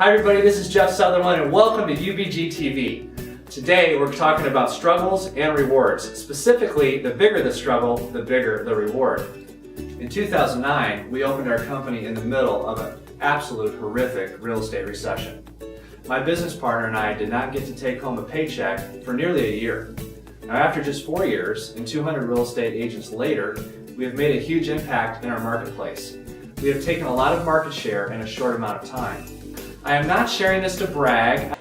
Hi everybody, this is Jeff Sutherland and welcome to UBGtv. Today we're talking about struggles and rewards. Specifically, the bigger the struggle, the bigger the reward. In 2009, we opened our company in the middle of an absolute horrific real estate recession. My business partner and I did not get to take home a paycheck for nearly a year. Now after just 4 years and 200 real estate agents later, we have made a huge impact in our marketplace. We have taken a lot of market share in a short amount of time. I am not sharing this to brag.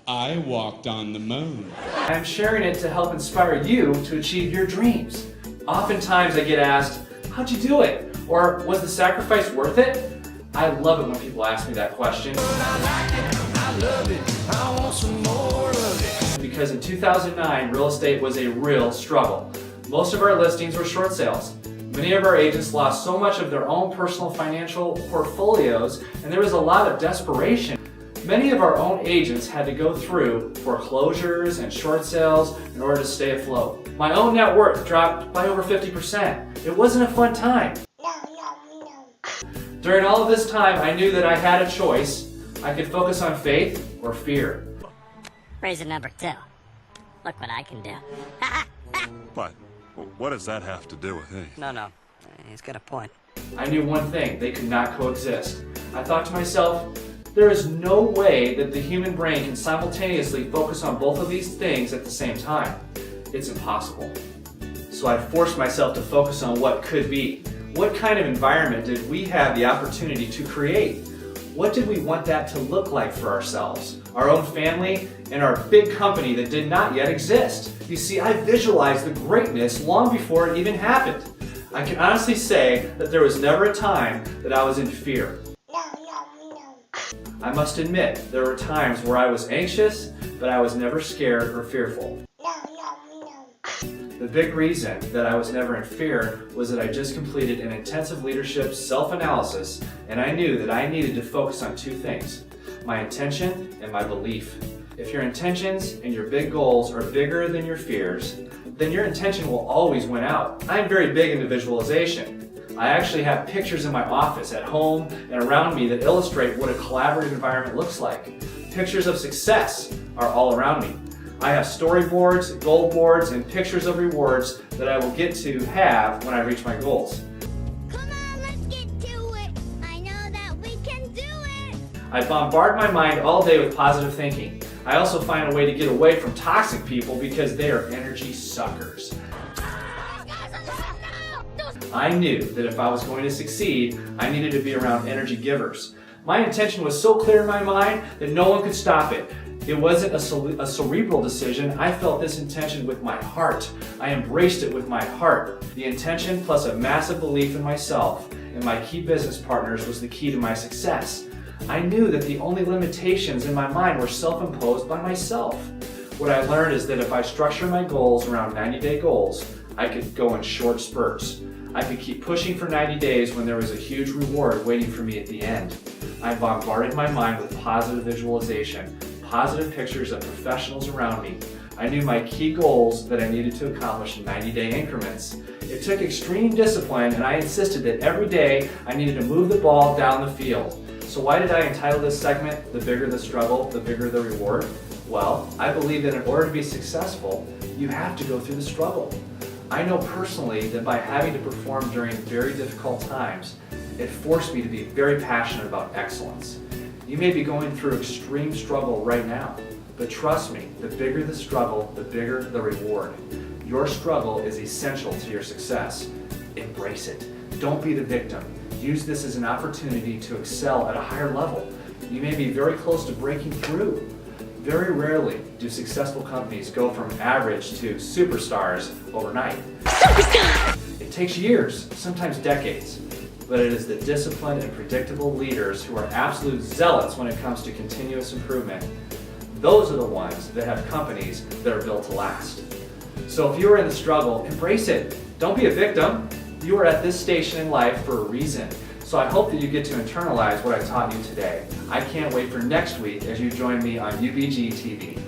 I walked on the moon. I am sharing it to help inspire you to achieve your dreams. Oftentimes I get asked, how'd you do it? Or was the sacrifice worth it? I love it when people ask me that question. I love it. I want some more of it. Because in 2009, real estate was a real struggle. Most of our listings were short sales. Many of our agents lost so much of their own personal financial portfolios, and there was a lot of desperation. Many of our own agents had to go through foreclosures and short sales in order to stay afloat. My own net worth dropped by over 50%. It wasn't a fun time. No. During all of this time, I knew that I had a choice. I could focus on faith or fear. Reason number 2. Look what I can do. But what does that have to do with me? No. He's got a point. I knew one thing, they could not coexist. I thought to myself, there is no way that the human brain can simultaneously focus on both of these things at the same time. It's impossible. So I forced myself to focus on what could be. What kind of environment did we have the opportunity to create? What did we want that to look like for ourselves, our own family, and our big company that did not yet exist? You see, I visualized the greatness long before it even happened. I can honestly say that there was never a time that I was in fear. No. I must admit, there were times where I was anxious, but I was never scared or fearful. No. The big reason that I was never in fear was that I just completed an intensive leadership self-analysis, and I knew that I needed to focus on 2 things, my intention and my belief. If your intentions and your big goals are bigger than your fears, then your intention will always win out. I am very big into visualization. I actually have pictures in my office, at home, and around me that illustrate what a collaborative environment looks like. Pictures of success are all around me. I have storyboards, goal boards, and pictures of rewards that I will get to have when I reach my goals. Come on, let's get to it. I know that we can do it. I bombard my mind all day with positive thinking. I also find a way to get away from toxic people because they are energy suckers. I knew that if I was going to succeed, I needed to be around energy givers. My intention was so clear in my mind that no one could stop it. It wasn't a cerebral decision. I felt this intention with my heart. I embraced it with my heart. The intention plus a massive belief in myself and my key business partners was the key to my success. I knew that the only limitations in my mind were self-imposed by myself. What I learned is that if I structure my goals around 90-day goals, I could go in short spurts. I could keep pushing for 90 days when there was a huge reward waiting for me at the end. I bombarded my mind with positive visualization, positive pictures of professionals around me. I knew my key goals that I needed to accomplish in 90-day increments. It took extreme discipline, and I insisted that every day I needed to move the ball down the field. So why did I entitle this segment, The Bigger the Struggle, the Bigger the Reward? Well, I believe that in order to be successful, you have to go through the struggle. I know personally that by having to perform during very difficult times, it forced me to be very passionate about excellence. You may be going through extreme struggle right now, but trust me, the bigger the struggle, the bigger the reward. Your struggle is essential to your success. Embrace it. Don't be the victim. Use this as an opportunity to excel at a higher level. You may be very close to breaking through. Very rarely do successful companies go from average to superstars overnight. It takes years, sometimes decades. But it is the disciplined and predictable leaders who are absolute zealots when it comes to continuous improvement. Those are the ones that have companies that are built to last. So if you are in the struggle, embrace it. Don't be a victim. You are at this station in life for a reason. So I hope that you get to internalize what I taught you today. I can't wait for next week as you join me on UBGtv.